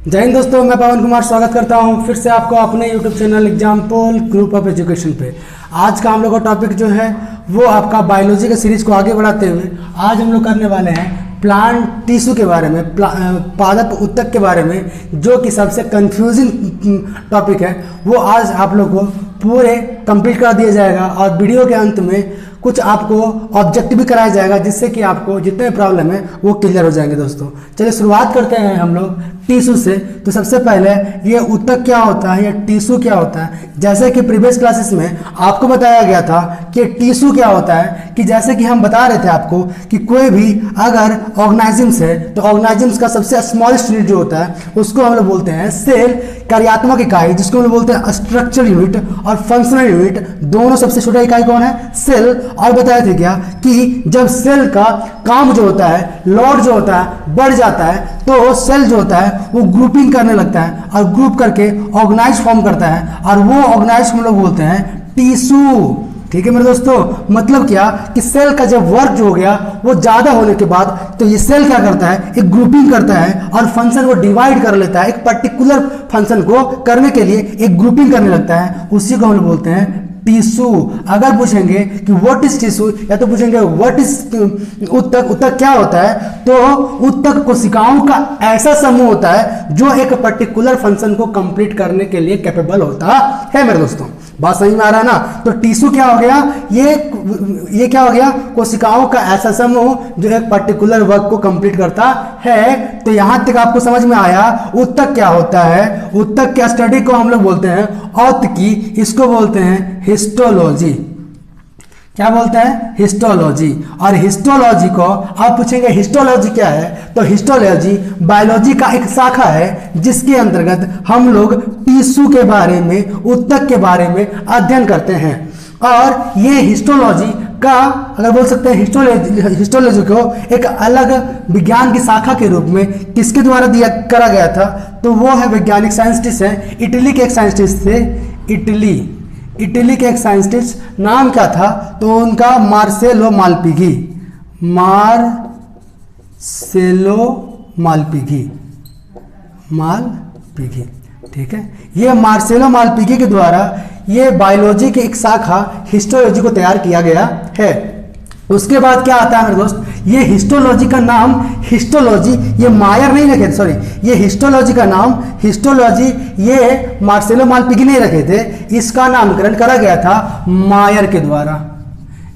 जय हिंद दोस्तों, मैं पवन कुमार स्वागत करता हूं फिर से आपको अपने YouTube channel example group of education पे। आज का हम लोग का टॉपिक जो है वो आपका बायोलॉजी के सीरीज को आगे बढ़ाते हुए आज हम लोग करने वाले हैं प्लांट टिश्यू के बारे में, पादप उत्तक के बारे में, जो कि सबसे कंफ्यूजिंग टॉपिक है। वो आज आप लोग को पूरे कंप्लीट कर दिया जाएगा और वीडियो के अंत में कुछ आपको ऑब्जेक्टिव भी कराया जाएगा, जिससे कि आपको जितने प्रॉब्लम है वो क्लियर हो जाएंगे। दोस्तों चलिए शुरुआत करते हैं हम लोग टिश्यू से। तो सबसे पहले ये उत्तक क्या होता है या टिश्यू क्या होता है। जैसे कि प्रीवियस क्लासेस में आपको बताया गया था कि टिश्यू क्या होता है, कि जैसे कि हम बता रहे थे आपको कि कोई भी अगर ऑर्गेनिजम्स है तो ऑर्गेनिजम्स का सबसे स्मॉलेस्ट यूनिट जो होता है उसको हम लोग बोलते हैं सेल, कार्यात्मक इकाई जिसको हम लोग बोलते हैं स्ट्रक्चरल यूनिट, और फंक्शनल यूनिट दोनों सबसे छोटा इकाई कौन है, सेल। और बताया था क्या कि जब सेल का काम जो होता है, लोड जो होता है बढ़ जाता है तो सेल जो होता है वो ग्रुपिंग करने लगता है और ग्रुप करके ऑर्गेनाइज फॉर्म करता है, और वो ऑर्गेनाइज हम लोग बोलते हैं टिश्यू। ठीक है मेरे दोस्तों, मतलब क्या कि सेल का जब वर्क जो हो गया वो ज्यादा होने के बाद तो ये सेल क्या करता है, एक ग्रुपिंग करता है और फंक्शन को डिवाइड कर लेता है। एक पर्टिकुलर फंक्शन को करने के लिए एक ग्रुपिंग करने लगता है, उसी को हम लोग बोलते हैं टिश्यू। अगर पूछेंगे कि व्हाट इज टिश्यू या तो पूछेंगे व्हाट इज उत्तक, उत्तक क्या होता है, तो उत्तक कोशिकाओं का ऐसा समूह होता है जो एक पर्टिकुलर फंक्शन को कंप्लीट करने के लिए कैपेबल होता है। मेरे दोस्तों बात समझ में आ रहा है ना। तो टिश्यू क्या हो गया, ये क्या हो गया, कोशिकाओं का ऐसा समूह जो एक पर्टिकुलर वर्क को कंप्लीट करता है। तो यहां तक आपको समझ में आया उत्तक क्या होता है। उत्तक के स्टडी को हम लोग बोलते हैं औत्की, इसको बोलते हैं हिस्टोलॉजी। क्या बोलते हैं, हिस्टोलॉजी। और हिस्टोलॉजी को आप पूछेंगे हिस्टोलॉजी क्या है, तो हिस्टोलॉजी बायोलॉजी का एक शाखा है जिसके अंतर्गत हम लोग टिश्यू के बारे में, उत्तक के बारे में अध्ययन करते हैं। और ये हिस्टोलॉजी का अगर बोल सकते हैं हिस्टोलॉजी को एक अलग विज्ञान की शाखा के रूप में किसके द्वारा दिया करा गया था, तो वो है वैज्ञानिक साइंटिस्ट है, इटली के एक साइंटिस्ट थे। इटली के एक साइंटिस्ट नाम क्या था, तो उनका मार्सेलो मालपिघी। मालपिघी, ठीक है। ये मार्सेलो मालपिघी के द्वारा ये बायोलॉजी की एक शाखा हिस्टोलॉजी को तैयार किया गया है। उसके बाद क्या आता है मेरे दोस्त, ये हिस्टोलॉजी का नाम, हिस्टोलॉजी ये मायर नहीं रखे थे, सॉरी, ये हिस्टोलॉजी का नाम, हिस्टोलॉजी ये मार्सेलो मालपिघी नहीं रखे थे, इसका नामकरण करा गया था मायर के द्वारा।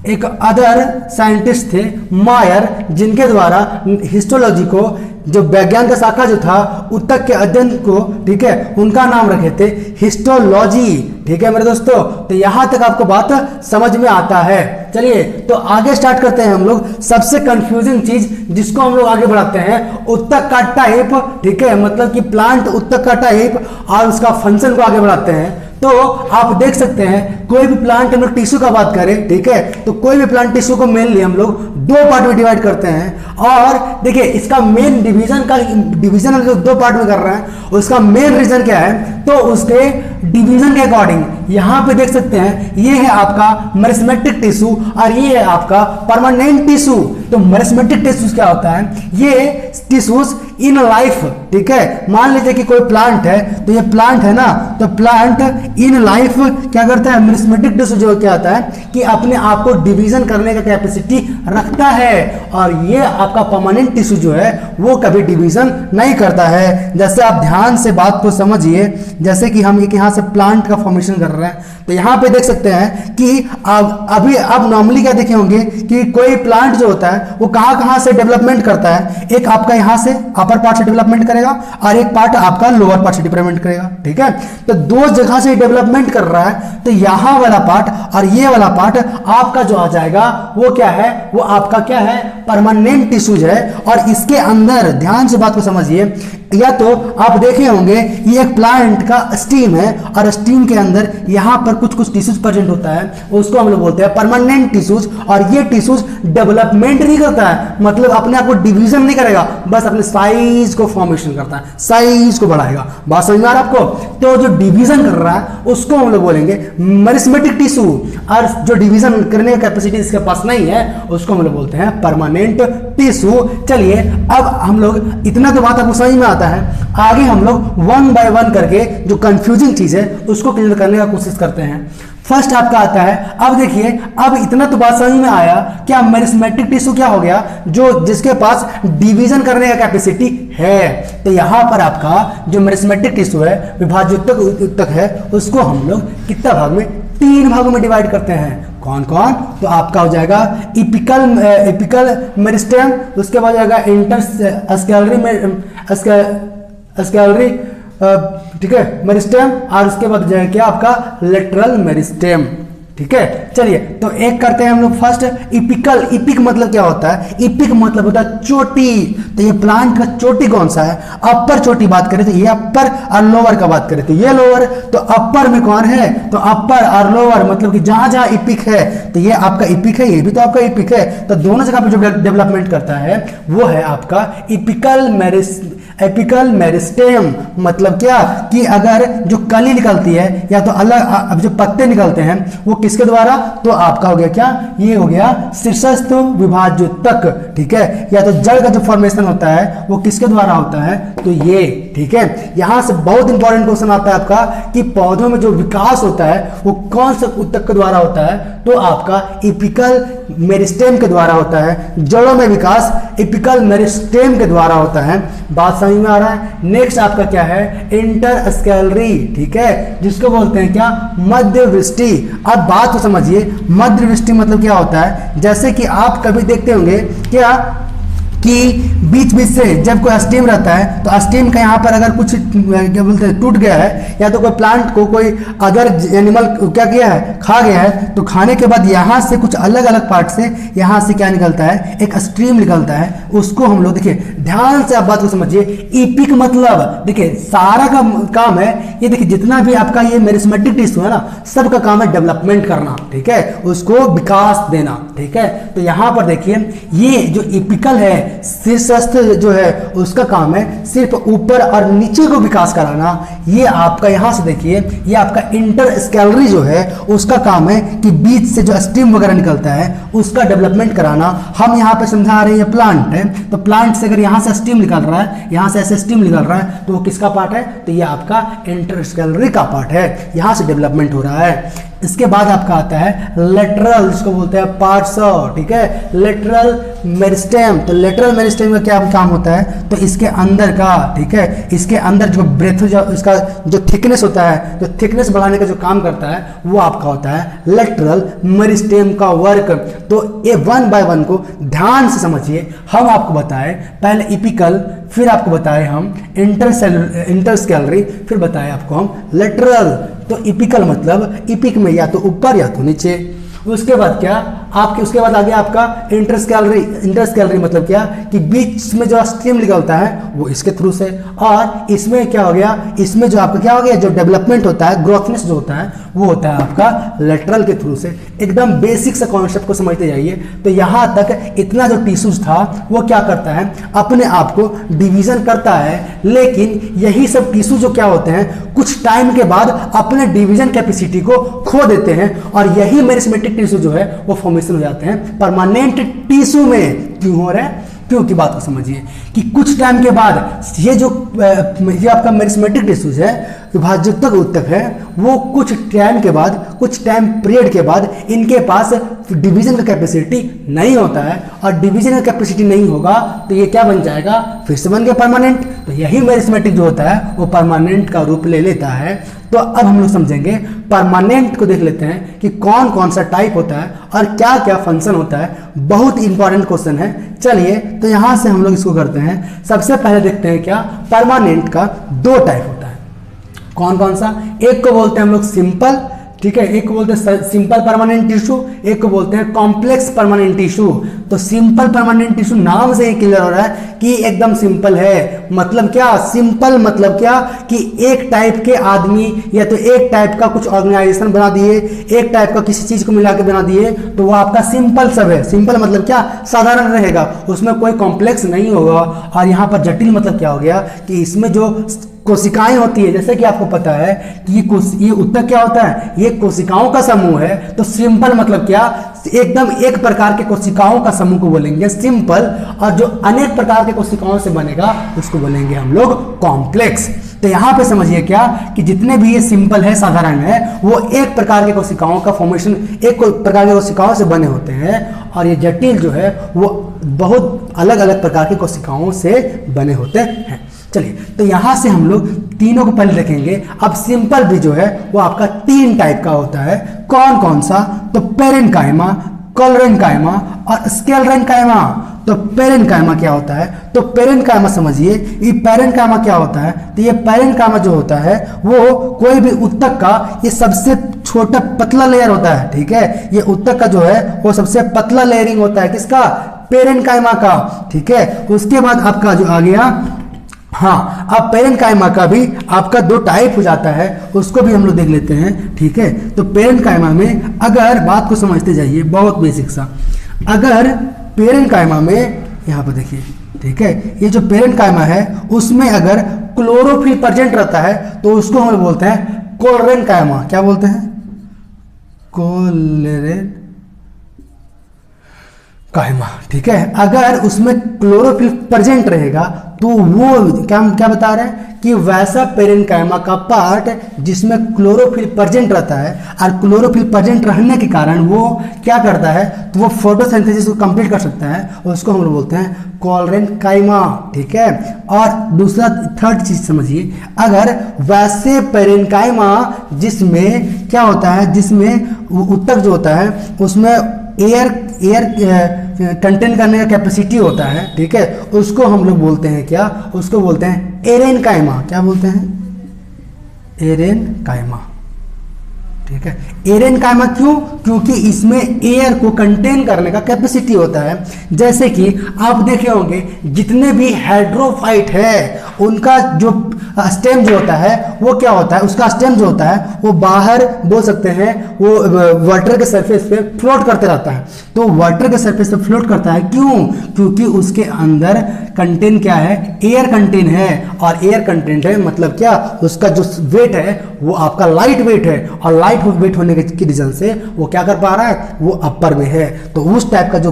एक अदर साइंटिस्ट थे मायर, जिनके द्वारा हिस्टोलॉजी को, जो वैज्ञान का शाखा जो था उत्तक के अध्ययन को, ठीक है, उनका नाम रखे थे हिस्टोलॉजी। ठीक है मेरे दोस्तों, तो यहां तक आपको बात समझ में आता है। चलिए तो आगे स्टार्ट करते हैं हम लोग। सबसे कंफ्यूजिंग चीज जिसको हम लोग आगे बढ़ाते हैं, उत्तक का टाइप, ठीक है, मतलब कि प्लांट उत्तक का टाइप और उसका फंक्शन को आगे बढ़ाते हैं। तो आप देख सकते हैं कोई भी प्लांट हम लोग टिश्यू का बात करें, ठीक है, तो कोई भी प्लांट टिश्यू को मेनली हम लोग दो पार्ट में डिवाइड करते हैं। और देखिए इसका मेन डिवीजन हम लोग दो पार्ट में कर रहे हैं। उसका मेन रीजन क्या है, तो उसके डिवीजन के अकॉर्डिंग यहां पे देख सकते हैं ये है आपका मेरिस्मेटिक टिश्यू और ये है आपका परमानेंट टिश्यू। तो मेरिस्मेटिक टिश्यूज क्या होता है, ये टिश्यूज इन लाइफ, ठीक है, मान लीजिए कि कोई प्लांट है, तो ये प्लांट है ना, तो प्लांट इन लाइफ क्या करता है, मेरिस्मेटिक टिश्यू जो क्या होता है कि अपने आप को डिवीजन करने का कैपेसिटी रखता है। और ये आपका परमानेंट टिश्यू जो है वो कभी डिवीजन नहीं करता है। जैसे आप ध्यान से बात को समझिए, जैसे कि हम एक यहाँ से प्लांट का फॉर्मेशन कर रहे हैं, तो यहाँ पे देख सकते हैं कि अब नॉर्मली क्या देखे होंगे कि कोई प्लांट जो होता है वो कहाँ से डेवलपमेंट करता है, एक आपका यहाँ से अपर पार्ट से डेवलपमेंट करेगा और एक पार्ट आपका लोअर पार्ट से डेवलपमेंट करेगा, ठीक है। तो दो जगह से डेवलपमेंट कर रहा है, तो यहाँ वाला पार्ट और ये वाला पार्ट आपका जो आ जाएगा वो क्या है, वो आपका क्या है, परमानेंट टिश्यूज है। और इसके अंदर ध्यान से बात को समझिए, या तो आप देखे होंगे ये एक प्लांट का स्टीम है और स्टीम के अंदर यहाँ पर कुछ टिश्यूज प्रेजेंट होता है, उसको हम लोग बोलते हैं परमानेंट टिश्यूज। और ये टिश्यूज डेवलपमेंट नहीं करता है, मतलब अपने आप को डिवीजन नहीं करेगा, बस अपने साइज को फॉर्मेशन करता है, साइज को बढ़ाएगा। बात समझ में आ रहा है आपको। तो जो डिवीजन कर रहा है उसको हम लोग बोलेंगे मेरिस्मेटिक टिश्यू, और जो डिवीजन करने की कैपेसिटी इसके पास नहीं है उसको हम लोग बोलते हैं परमानेंट टिश्यू। चलिए अब हम लोग इतना तो बात आपको समझ में आता है, आगे हम लोग वन बाय वन करके जो कंफ्यूजिंग चीज है उसको क्लियर करने का कोशिश करते हैं। फर्स्ट आपका आता है, अब देखिए अब इतना तो बात समझ में आया क्या मेरिस्टेमेटिक टिश्यू क्या हो गया, जो जिसके पास डिवीजन करने का कैपेसिटी है। तो यहां पर आपका जो मेरिस्टेमेटिक टिश्यू है, विभाज्योतक उत्तक है, उसको हम लोग कितना भाग में, 3 भागों में डिवाइड करते हैं। कौन कौन? तो आपका हो जाएगा एपिकल मेरिस्टेम, उसके बाद हो जाएगा इंटरस्कैलरी ठीक है मेरिस्टेम, और उसके बाद जाएगा क्या आपका लेटरल मेरिस्टेम। ठीक है, चलिए तो एक करते हैं हम लोग फर्स्ट इपिकल। इपिक मतलब क्या होता है? इपिक मतलब होता है चोटी। तो ये प्लांट का चोटी कौन सा है? अपर चोटी बात करें तो ये अपर, और लोअर का बात करें तो ये लोअर। तो अपर में कौन है? तो अपर और लोअर, मतलब कि जहां जहां इपिक है तो ये आपका इपिक है, ये भी तो आपका इपिक है। तो दोनों जगह पे जो डेवलपमेंट करता है वो है आपका एपिकल मेरिस्टेम। मतलब क्या कि अगर जो कली निकलती है या तो अलग जो पत्ते निकलते हैं वो किसके द्वारा? तो आपका हो गया क्या, ये हो गया शीर्षस्थ विभाज्योतक। ठीक है, या तो जड़ का जो फॉर्मेशन होता है वो किसके द्वारा होता है? तो ये। ठीक है, यहां से बहुत इंपॉर्टेंट क्वेश्चन आता है आपका कि पौधों में जो विकास होता है वो कौन से उत्तक के द्वारा होता है? तो आपका एपिकल मेरिस्टेम के द्वारा होता है। जड़ों में विकास एपिकल मेरिस्टेम के द्वारा होता है। बात समझ में आ रहा है? नेक्स्ट आपका क्या है? इंटरस्कैलरी। ठीक है, जिसको बोलते हैं क्या? मध्यवृष्टि। अब बात तो समझिए, मध्यवृष्टि मतलब क्या होता है? जैसे कि आप कभी देखते होंगे क्या कि बीच बीच से जब कोई स्टीम रहता है तो स्टीम का यहाँ पर अगर कुछ क्या बोलते हैं टूट गया है, या तो कोई प्लांट को कोई अदर एनिमल क्या किया है, खा गया है, तो खाने के बाद यहाँ से कुछ अलग अलग पार्ट से यहाँ से क्या निकलता है? एक स्ट्रीम निकलता है। उसको हम लोग देखिए ध्यान से आप बात को समझिए। इपिक मतलब देखिए सारा का काम है ये, देखिए जितना भी आपका ये मेरिस्टेमेटिक टिश्यू है ना, सबका काम है डेवलपमेंट करना। ठीक है, उसको विकास देना। ठीक है, तो यहाँ पर देखिए ये जो इपिकल है, शीर्षस्थ जो है उसका काम है सिर्फ ऊपर और नीचे को विकास कराना। ये आपका यहां से देखिए, ये आपका इंटरस्कैलरी जो है उसका काम है कि बीच से जो स्टीम वगैरह निकलता है उसका डेवलपमेंट कराना। हम यहाँ पे समझा रहे हैं प्लांट है, तो प्लांट से अगर यहाँ से स्टीम निकल रहा है, यहाँ से ऐसे स्टीम निकल रहा है, तो वो किसका पार्ट है? तो ये आपका इंटरस्कैलरी का पार्ट है, यहाँ से डेवलपमेंट हो रहा है। इसके बाद आपका आता है लेटरल, जिसको बोलते हैं पार्ट्सो। ठीक है, लेटरल मेरिस्टेम। तो लेटरल मेरिस्टेम का क्या काम होता है? तो इसके अंदर का, ठीक है, इसके अंदर जो ब्रेथ, जो इसका जो थिकनेस होता है, जो थिकनेस बढ़ाने का जो काम करता है वो आपका होता है लेटरल मेरिस्टेम का वर्क। तो ये वन बाय वन को ध्यान से समझिए। हम आपको बताए पहले इपिकल, फिर आपको बताए हम इंटरस्कैलरी, फिर बताए आपको हम लेटरल। तो इपिकल मतलब इपिक में या तो ऊपर या तो नीचे। उसके बाद क्या आपके, उसके बाद आगे आपका इंटरस्कैलरी। इंटरस्कैलरी मतलब क्या कि बीच में जो स्ट्रीम निकलता है वो इसके थ्रू से, और इसमें क्या हो गया, इसमें जो आपका क्या हो गया, जो डेवलपमेंट होता है, ग्रोथनेस जो होता है वो होता है आपका लेटरल के थ्रू से। एकदम बेसिक से कॉन्सेप्ट को समझते जाइए। तो यहाँ तक इतना जो टिश्यूज था वो क्या करता है, अपने आप को डिवीजन करता है। लेकिन यही सब टिश्यू जो क्या होते हैं कुछ टाइम के बाद अपने डिवीजन कैपेसिटी को खो देते हैं, और यही मेरिस्टेमेटिक टिश्यू जो है वो फॉर्मेशन हो जाते हैं परमानेंट टिश्यू में। क्यों हो रहा है? क्यों की बात को समझिए कि कुछ टाइम के बाद ये जो ये आपका मेरिस्टेमेटिक टिश्यूज है, विभाज्योतक उत्तक है, वो कुछ टाइम के बाद, कुछ टाइम पीरियड के बाद इनके पास डिवीजन का कैपेसिटी नहीं होता है, और डिवीजन का कैपेसिटी नहीं होगा तो ये क्या बन जाएगा, फिर से बन गया परमानेंट। तो यही मेरिस्टेमेटिक जो होता है वो परमानेंट का रूप ले लेता है। तो अब हम लोग समझेंगे परमानेंट को, देख लेते हैं कि कौन कौन सा टाइप होता है और क्या क्या फंक्शन होता है। बहुत इंपॉर्टेंट क्वेश्चन है। चलिए तो यहां से हम लोग इसको करते हैं। सबसे पहले देखते हैं क्या परमानेंट का 2 टाइप होता है। कौन कौन सा? एक को बोलते हैं हम लोग सिंपल, ठीक है, एक को बोलते हैं सिंपल परमानेंट टिश्यू, एक को बोलते हैं कॉम्प्लेक्स परमानेंट टिश्यू। तो सिंपल परमानेंट टिश्यू नाम से ही क्लियर हो रहा है कि एकदम सिंपल है। मतलब क्या सिंपल मतलब क्या कि एक टाइप के आदमी या तो एक टाइप का कुछ ऑर्गेनाइजेशन बना दिए, एक टाइप का किसी चीज को मिला के बना दिए, तो वो आपका सिंपल सब है। सिंपल मतलब क्या, साधारण रहेगा, उसमें कोई कॉम्प्लेक्स नहीं होगा। और यहाँ पर जटिल मतलब क्या हो गया कि इसमें जो कोशिकाएं होती है, जैसे कि आपको पता है कि ये उत्तक क्या होता है, ये कोशिकाओं का समूह है। तो सिंपल मतलब क्या, एकदम एक प्रकार के कोशिकाओं का समूह को बोलेंगे सिंपल, और जो अनेक प्रकार के कोशिकाओं से बनेगा उसको बोलेंगे हम लोग कॉम्प्लेक्स। तो यहाँ पे समझिए क्या कि जितने भी ये सिंपल है, साधारण है, वो एक प्रकार के कोशिकाओं का फॉर्मेशन, एक प्रकार के कोशिकाओं से बने होते हैं, और ये जटिल जो है वो बहुत अलग अलग प्रकार की कोशिकाओं से बने होते हैं। चलिए, तो यहाँ से हम लोग तीनों को पहले देखेंगे। अब सिंपल भी जो है वो आपका 3 टाइप का होता है। कौन कौन सा? तो पेरेन्काइमा, कोलेरेन्काइमा और स्क्लेरेन्काइमा। तो पेरेन्काइमा क्या होता है? तो पेरेन्काइमा समझिए, ये पेरेन्काइमा क्या होता है? तो ये पेरेन्काइमा जो होता है वो कोई भी ऊतक का ये सबसे छोटा पतला लेयर होता है, ठीक है। ये ऊतक का जो है वो सबसे पतला लेयरिंग होता है, किसका? पेरेन्काइमा का, ठीक है। उसके बाद आपका जो आ गया, हाँ, अब पेरेन्काइमा का भी आपका 2 टाइप हो जाता है, उसको भी हम लोग देख लेते हैं, ठीक है। तो पेरेन्काइमा में अगर बात को समझते जाइए, बहुत बेसिक सा, अगर पेरेन्काइमा में यहाँ पर देखिए, ठीक है, ये जो पेरेन्काइमा है उसमें अगर क्लोरोफिल प्रेजेंट रहता है तो उसको हम बोलते हैं कोलेरेन्काइमा। क्या बोलते हैं? कोलेरेन्काइमा, ठीक है। अगर उसमें क्लोरोफिल प्रेजेंट रहेगा तो वो क्या बता रहे हैं कि वैसा पेरेन्काइमा का पार्ट जिसमें क्लोरोफिल प्रेजेंट रहता है, और क्लोरोफिल प्रेजेंट रहने के कारण वो क्या करता है, तो वो फोटोसिंथेसिस को कंप्लीट कर सकता है, और उसको हम लोग बोलते हैं कोलेरेन्काइमा, ठीक है। और दूसरा, थर्ड चीज समझिए, अगर वैसे पेरेन्काइमा जिसमें क्या होता है, जिसमें ऊतक जो होता है उसमें एयर कंटेन करने का कैपेसिटी होता है, ठीक है, उसको हम लोग बोलते हैं क्या? उसको बोलते हैं एरेन्काइमा। क्या बोलते हैं? एरेन्काइमा, ठीक है। एरेन्काइमा क्यों? क्योंकि इसमें एयर को कंटेन करने का कैपेसिटी होता है। जैसे कि आप देखे होंगे जितने भी हाइड्रोफाइट है उनका जो स्टेम जो होता है वो क्या होता है, उसका स्टेम जो होता है वो बाहर बोल सकते हैं वो वाटर के सरफेस पे फ्लोट करते रहता है। तो वाटर के सरफेस पे फ्लोट करता है क्यों? क्योंकि उसके अंदर कंटेन क्या है? एयर कंटेन है, और एयर कंटेंट है मतलब क्या? उसका जो वेट है वो आपका लाइट वेट है, और लाइट वेट होने की रीजन से वो क्या कर पा रहा है? वो अपर में है। तो उस टाइप का जो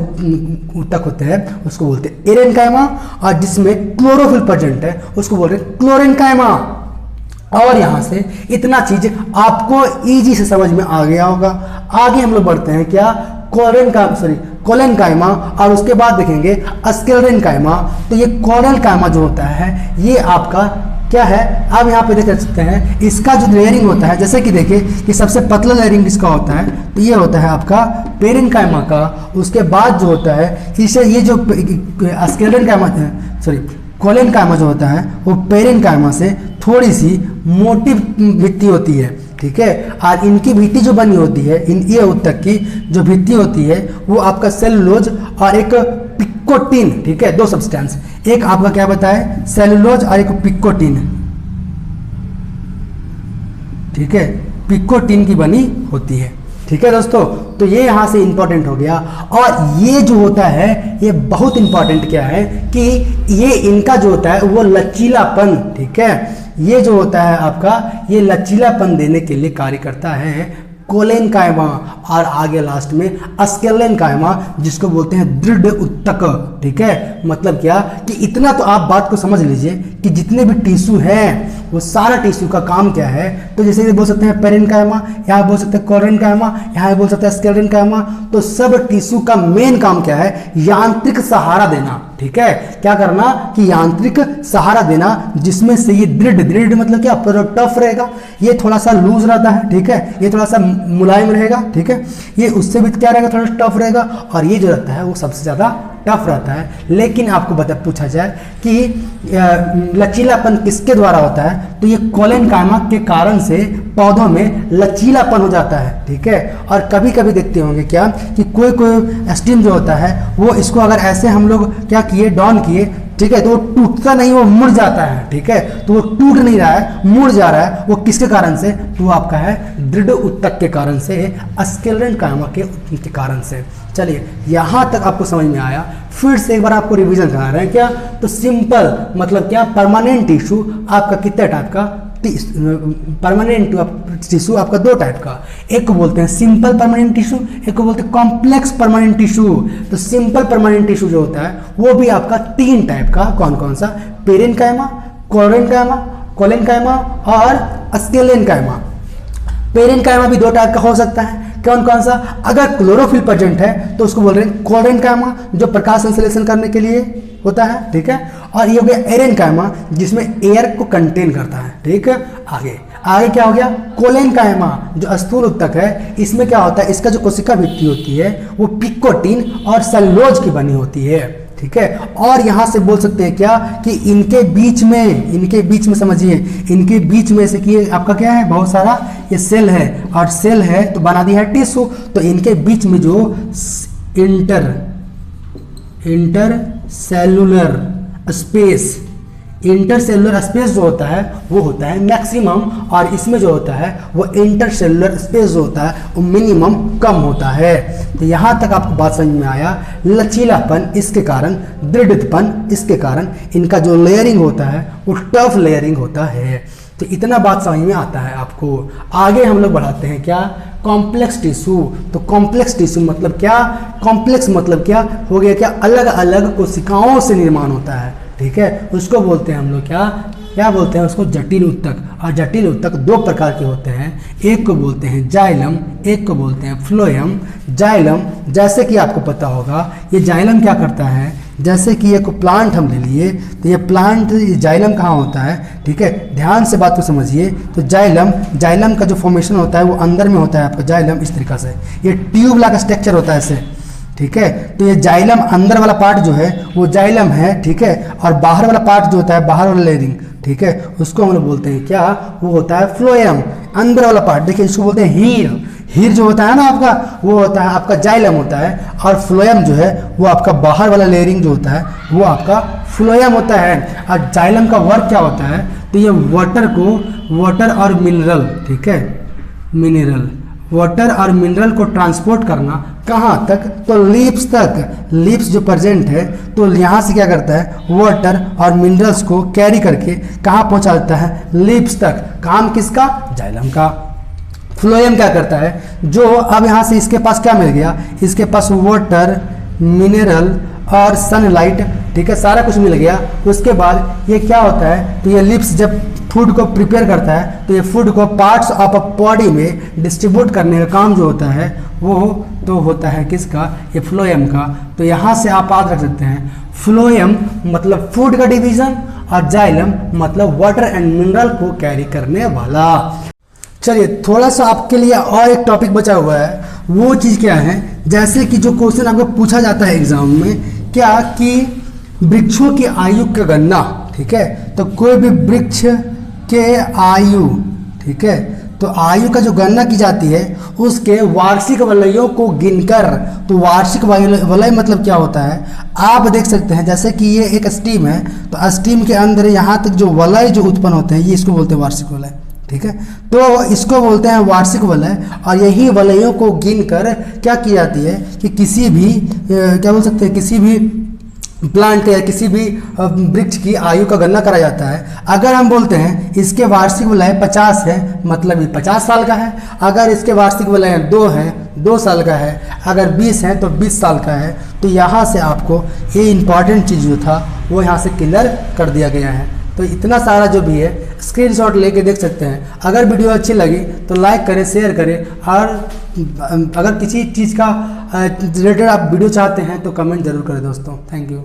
ऊतक होते हैं उसको बोलते हैं एरेन्काइमा, और जिसमें क्लोरोफिल प्रेजेंट है उसको बोलते हैं क्लोरेन्काइमा। और यहां से इतना चीज आपको इजी से समझ में आ गया होगा। आगे हम लोग बढ़ते हैं क्या? कोलेन्काइमा, और उसके बाद देखेंगे स्क्लेरेन्काइमा। तो ये कोलेन्काइमा जो होता है ये आपका क्या है? आप यहाँ पे देख सकते हैं इसका जो लेयरिंग होता है, जैसे कि देखिए कि सबसे पतला लेयरिंग किसका होता है? तो ये होता है आपका पेरेन्काइमा का। उसके बाद जो होता है इसे ये जो स्क्लेरेन्काइमा कोलेन्काइमा जो होता है वो पेरेन्काइमा से थोड़ी सी मोटी भित्ति होती है, ठीक है। और इनकी भित्ति जो बनी होती है, ये ऊतक की जो भित्ति होती है वो आपका सेलुलोज और एक पिकोटिन, ठीक है, 2 सब्सटेंस। एक आपका क्या बताए? सेलुलोज और एक पिकोटिन, ठीक है, पिकोटिन की बनी होती है, ठीक है दोस्तों। तो ये यहाँ से इंपॉर्टेंट हो गया। और ये जो होता है ये बहुत इंपॉर्टेंट क्या है कि ये इनका जो होता है वो लचीलापन, ठीक है, ये जो होता है आपका ये लचीलापन देने के लिए कार्य करता है कोलेन्काइमा, और आगे लास्ट में स्क्लेरेन्काइमा जिसको बोलते हैं दृढ़ ऊतक, ठीक है। मतलब क्या कि इतना तो आप बात को समझ लीजिए कि जितने भी टिश्यू हैं वो सारा टिश्यू का काम क्या है। तो जैसे बोल सकते हैं पेरेन्काइमा, यहाँ बोल सकते हैं कोलेन्काइमा, यहाँ बोल सकते हैं स्क्लेरेन्काइमा। तो सब टिश्यू का मेन काम क्या है? यांत्रिक सहारा देना, ठीक है। क्या करना कि यांत्रिक सहारा देना, जिसमें से ये दृढ़ मतलब क्या? पूरा टफ रहेगा, ये थोड़ा सा लूज रहता है, ठीक है, ये थोड़ा सा मुलायम रहेगा, ठीक है, ये उससे भी क्या रहेगा? थोड़ा टफ रहेगा, और ये जो रहता है वो सबसे ज्यादा टफ रहता है। लेकिन आपको पूछा जाए कि लचीलापन किसके द्वारा होता है, तो ये कोलेन्काइमा के कारण से पौधों में लचीलापन हो जाता है, ठीक है। और कभी कभी देखते होंगे क्या कि कोई स्टीम जो होता है वो इसको अगर ऐसे हम लोग क्या किए, डाउन किए, ठीक है, तो वो टूटता नहीं, वो मुड़ जाता है, ठीक है। तो वो टूट नहीं रहा है, मुड़ जा रहा है, वो किसके कारण से? तो आपका है दृढ़ ऊतक के कारण से, स्क्लेरेन्काइमा के कारण से। चलिए, यहाँ तक आपको समझ में आया। फिर से एक बार आपको रिवीजन करा रहे हैं क्या? तो सिंपल मतलब क्या? परमानेंट टिश्यू आपका कितने टाइप का? परमानेंट टिश्यू आपका दो टाइप का, एक को बोलते हैं सिंपल परमानेंट टिश्यू, एक को बोलते हैं कॉम्प्लेक्स परमानेंट टिश्यू। तो सिंपल परमानेंट टिश्यू जो होता है वो भी आपका 3 टाइप का, कौन कौन सा, पेरेन्काइमा, कोलेनकाइमा और स्केलेनकाइमा। पेरेन्काइमा भी 2 टाइप का हो सकता है, कौन कौन सा, अगर क्लोरोफिल प्रेजेंट है तो उसको बोल रहे हैं कोलेनकाइमा, जो प्रकाश संश्लेषण करने के लिए होता है, ठीक है। और ये हो गया एरेनकाइमा, जिसमें एयर को कंटेन करता है, ठीक है। आगे क्या हो गया, कोलेनकाइमा जो स्थूल ऊतक है, इसमें क्या होता है, इसका जो कोशिका भित्ति होती है वो पिकोटिन और सेलुलोज की बनी होती है, ठीक है। और यहां से बोल सकते हैं क्या कि इनके बीच में समझिए, इनके बीच में से कि आपका क्या है, बहुत सारा ये सेल है, और सेल है तो बना दिया है टिश्यू। तो इनके बीच में जो इंटरसेलुलर स्पेस जो होता है वो होता है मैक्सिमम, और इसमें जो होता है वो इंटरसेलुलर स्पेस जो होता है वो मिनिमम कम होता है। तो यहाँ तक आपको बात समझ में आया, लचीलापन इसके कारण, दृढ़पन इसके कारण, इनका जो लेयरिंग होता है वो टफ लेयरिंग होता है। तो इतना बात समझ में आता है आपको। आगे हम लोग बढ़ाते हैं क्या, कॉम्प्लेक्स टिश्यू। तो कॉम्प्लेक्स टिश्यू मतलब क्या, कॉम्प्लेक्स मतलब क्या हो गया, क्या अलग अलग कोशिकाओं से निर्माण होता है, ठीक है। उसको बोलते हैं हम लोग क्या बोलते हैं उसको, जटिल ऊतक। और जटिल ऊतक 2 प्रकार के होते हैं, एक को बोलते हैं जाइलम, एक को बोलते हैं फ्लोएम। जाइलम, जैसे कि आपको पता होगा, ये जाइलम क्या करता है, जैसे कि एक प्लांट हम ले लिए, तो ये प्लांट, जाइलम कहाँ होता है, ठीक है, ध्यान से बात को समझिए। तो जाइलम का जो फॉर्मेशन होता है वो अंदर में होता है आपका जाइलम, इस तरीका से ये ट्यूब का स्ट्रक्चर होता है ऐसे, ठीक है। तो ये जाइलम अंदर वाला पार्ट जो है वो जाइलम है, ठीक है। और बाहर वाला पार्ट जो होता है, बाहर वाला लेयरिंग, ठीक है, उसको हम लोग बोलते हैं क्या, वो होता है फ्लोएम। अंदर वाला पार्ट देखिए, इसको बोलते हैं हीर जो होता है ना आपका, वो होता है आपका जाइलम होता है। और फ्लोएम जो है वो आपका बाहर वाला लेयरिंग जो होता है वो आपका फ्लोएम होता है। और जाइलम का वर्क क्या होता है, तो ये वाटर और मिनरल, ठीक है, वाटर और मिनरल को ट्रांसपोर्ट करना कहाँ तक, तो लिप्स तक। लिप्स जो प्रेजेंट है तो यहाँ से क्या करता है, वाटर और मिनरल्स को कैरी करके कहाँ पहुँचा देता है, लिप्स तक। काम किसका, जाइलम का। फ्लोएम क्या करता है, जो अब यहाँ से इसके पास क्या मिल गया, इसके पास वाटर, मिनरल और सनलाइट, ठीक है, सारा कुछ मिल गया। उसके बाद ये क्या होता है, तो ये लिप्स जब फूड को प्रिपेयर करता है तो ये फूड को पार्ट्स ऑफ अ बॉडी में डिस्ट्रीब्यूट करने का काम जो होता है वो तो होता है किसका, ये फ्लोएम का। तो यहाँ से आप याद रख सकते हैं, फ्लोएम मतलब फूड का डिवीजन और जाइलम मतलब वाटर एंड मिनरल को कैरी करने वाला। चलिए थोड़ा सा आपके लिए और एक टॉपिक बचा हुआ है, वो चीज़ क्या है, जैसे कि जो क्वेश्चन आपको पूछा जाता है एग्जाम में, क्या कि वृक्षों की आयु का गणना, ठीक है। तो कोई भी वृक्ष के आयु, ठीक है, तो आयु का जो गणना की जाती है उसके वार्षिक वलयों को गिनकर। तो वार्षिक वलय मतलब क्या होता है, आप देख सकते हैं, जैसे कि ये एक स्टीम है, तो स्टीम के अंदर यहाँ तक जो वलय जो उत्पन्न होते हैं ये इसको बोलते हैं वार्षिक वलय, ठीक है। तो इसको बोलते हैं वार्षिक वलय। और यही वलयों को गिनकर क्या की जाती है कि किसी भी क्या बोल सकते हैं, किसी भी प्लांट या किसी भी वृक्ष की आयु का गणना करा जाता है। अगर हम बोलते हैं इसके वार्षिक वलय 50 है, मतलब ये 50 साल का है। अगर इसके वार्षिक वलय 2 है, 2 साल का है। अगर 20 है तो 20 साल का है। तो यहाँ से आपको ये इंपॉर्टेंट चीज़ जो था वो यहाँ से क्लियर कर दिया गया है। तो इतना सारा जो भी है स्क्रीनशॉट लेके देख सकते हैं। अगर वीडियो अच्छी लगी तो लाइक करें, शेयर करें, और अगर किसी चीज़ का रिलेटेड आप वीडियो चाहते हैं तो कमेंट जरूर करें दोस्तों। Thank you.